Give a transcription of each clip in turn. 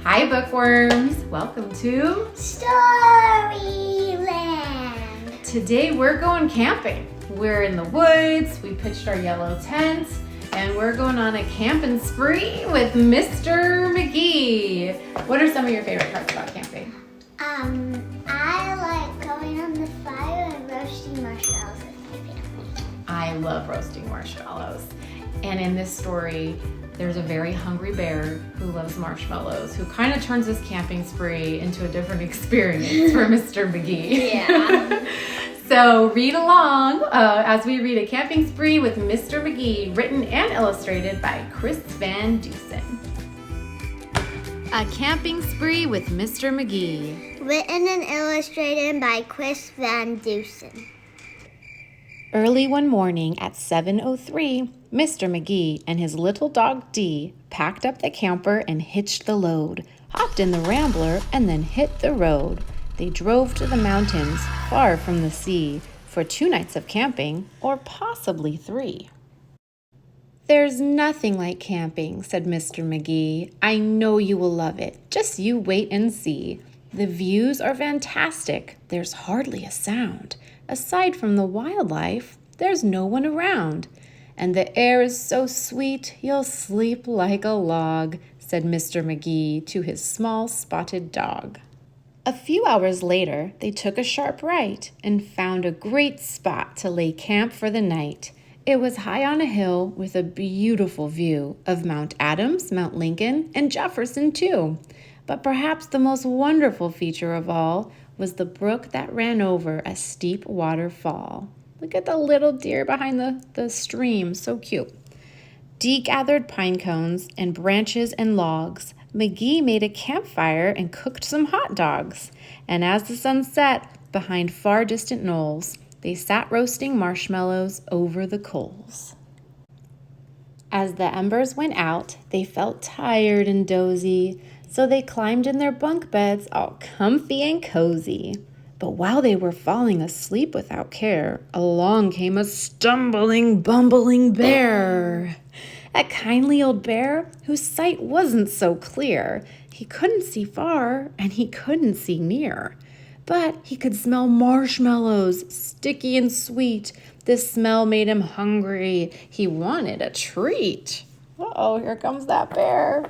Hi bookworms, welcome to Storyland. Today we're going camping. We're in the woods, we pitched our yellow tent, and we're going on a camping spree with Mr. Magee. What are some of your favorite parts about camping? I like going on the fire and roasting marshmallows with my family. I love roasting marshmallows. And in this story, there's a very hungry bear who loves marshmallows, who kind of turns this camping spree into a different experience for Mr. Magee. Yeah. So read along as we read A Camping Spree with Mr. Magee, written and illustrated by Chris Van Dusen. A Camping Spree with Mr. Magee. Written and illustrated by Chris Van Dusen. Early one morning at 7:03, Mr. Magee and his little dog Dee packed up the camper and hitched the load, hopped in the Rambler, and then hit the road. They drove to the mountains, far from the sea, for 2 nights of camping, or possibly 3. "There's nothing like camping," said Mr. Magee. "I know you will love it. Just you wait and see. The views are fantastic. There's hardly a sound. Aside from the wildlife, there's no one around. And the air is so sweet, you'll sleep like a log," said Mr. Magee to his small spotted dog. A few hours later, they took a sharp right and found a great spot to lay camp for the night. It was high on a hill with a beautiful view of Mount Adams, Mount Lincoln, and Jefferson too. But perhaps the most wonderful feature of all was the brook that ran over a steep waterfall. Look at the little deer behind the stream, so cute. Dee gathered pine cones and branches and logs. Magee made a campfire and cooked some hot dogs. And as the sun set behind far distant knolls, they sat roasting marshmallows over the coals. As the embers went out, they felt tired and dozy, so they climbed in their bunk beds all comfy and cozy. But while they were falling asleep without care, along came a stumbling, bumbling bear. A kindly old bear whose sight wasn't so clear. He couldn't see far and he couldn't see near. But he could smell marshmallows, sticky and sweet. This smell made him hungry. He wanted a treat. Uh-oh, here comes that bear.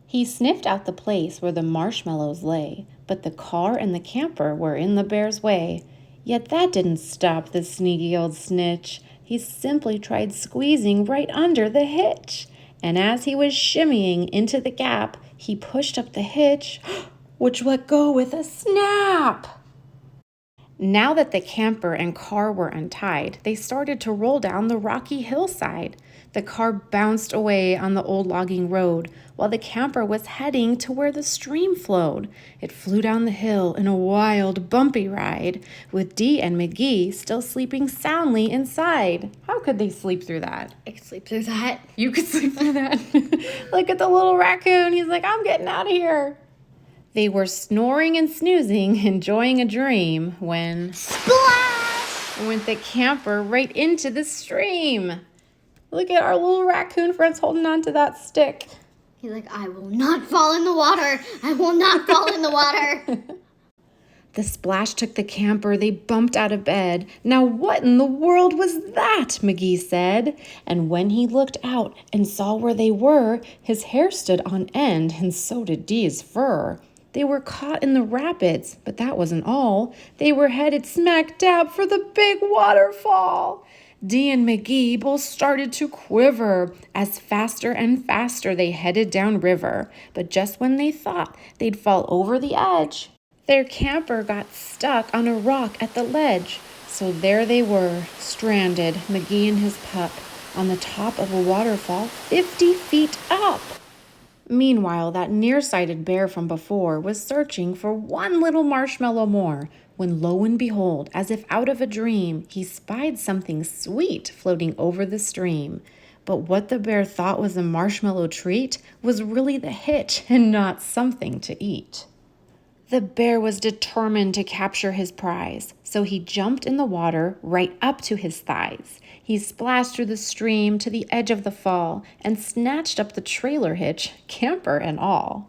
He sniffed out the place where the marshmallows lay, but the car and the camper were in the bear's way. Yet that didn't stop the sneaky old snitch. He simply tried squeezing right under the hitch. And as he was shimmying into the gap, he pushed up the hitch, which let go with a snap. Now that the camper and car were untied, they started to roll down the rocky hillside. The car bounced away on the old logging road, while the camper was heading to where the stream flowed. It flew down the hill in a wild, bumpy ride, with Dee and Magee still sleeping soundly inside. How could they sleep through that? I could sleep through that. You could sleep through that? Look at the little raccoon. He's like, "I'm getting out of here." They were snoring and snoozing, enjoying a dream, when Splash! went the camper right into the stream. Look at our little raccoon friends holding on to that stick. He's like, "I will not fall in the water. I will not fall in the water." The splash took the camper. They bumped out of bed. "Now what in the world was that?" Magee said. And when he looked out and saw where they were, his hair stood on end, and so did Dee's fur. They were caught in the rapids, but that wasn't all. They were headed smack dab for the big waterfall. Dee and Magee both started to quiver as faster and faster they headed down river. But just when they thought they'd fall over the edge, their camper got stuck on a rock at the ledge. So there they were, stranded, Magee and his pup, on the top of a waterfall 50 feet up. Meanwhile, that nearsighted bear from before was searching for one little marshmallow more, when lo and behold, as if out of a dream, he spied something sweet floating over the stream. But what the bear thought was a marshmallow treat was really the hitch and not something to eat. The bear was determined to capture his prize, so he jumped in the water right up to his thighs. He splashed through the stream to the edge of the fall and snatched up the trailer hitch, camper and all.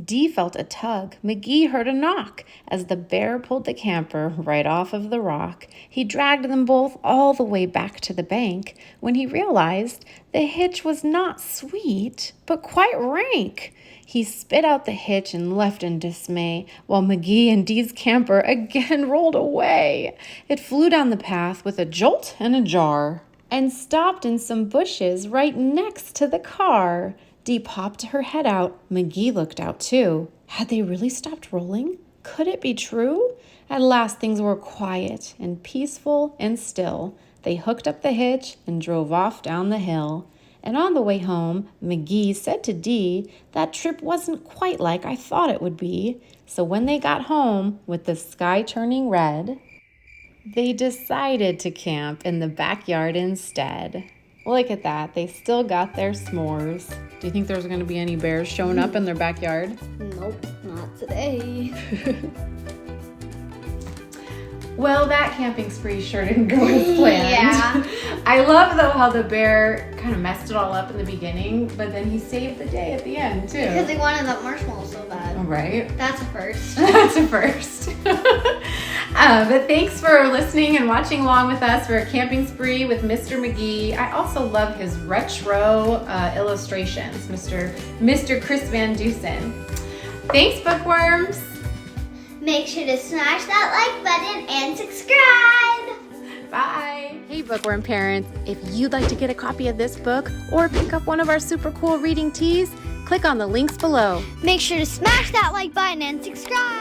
Dee felt a tug. Magee heard a knock. As the bear pulled the camper right off of the rock, he dragged them both all the way back to the bank when he realized the hitch was not sweet, but quite rank. He spit out the hitch and left in dismay, while Magee and Dee's camper again rolled away. It flew down the path with a jolt and a jar, and stopped in some bushes right next to the car. Dee popped her head out. Magee looked out too. Had they really stopped rolling? Could it be true? At last things were quiet and peaceful and still. They hooked up the hitch and drove off down the hill. And on the way home, Magee said to Dee, "That trip wasn't quite like I thought it would be." So when they got home, with the sky turning red, they decided to camp in the backyard instead. Look at that. They still got their s'mores. Do you think there's going to be any bears showing up in their backyard? Nope, not today. Well, that camping spree sure didn't go as planned. Yeah. I love, though, how the bear kind of messed it all up in the beginning, but then he saved the day at the end, too. Because he wanted that marshmallow so bad. Right? That's a first. That's a first. But thanks for listening and watching along with us for a camping spree with Mr. Magee. I also love his retro illustrations, Mr. Chris Van Dusen. Thanks, bookworms. Make sure to smash that like button and subscribe. Bye. Hey, bookworm parents. If you'd like to get a copy of this book or pick up one of our super cool reading tees, click on the links below. Make sure to smash that like button and subscribe.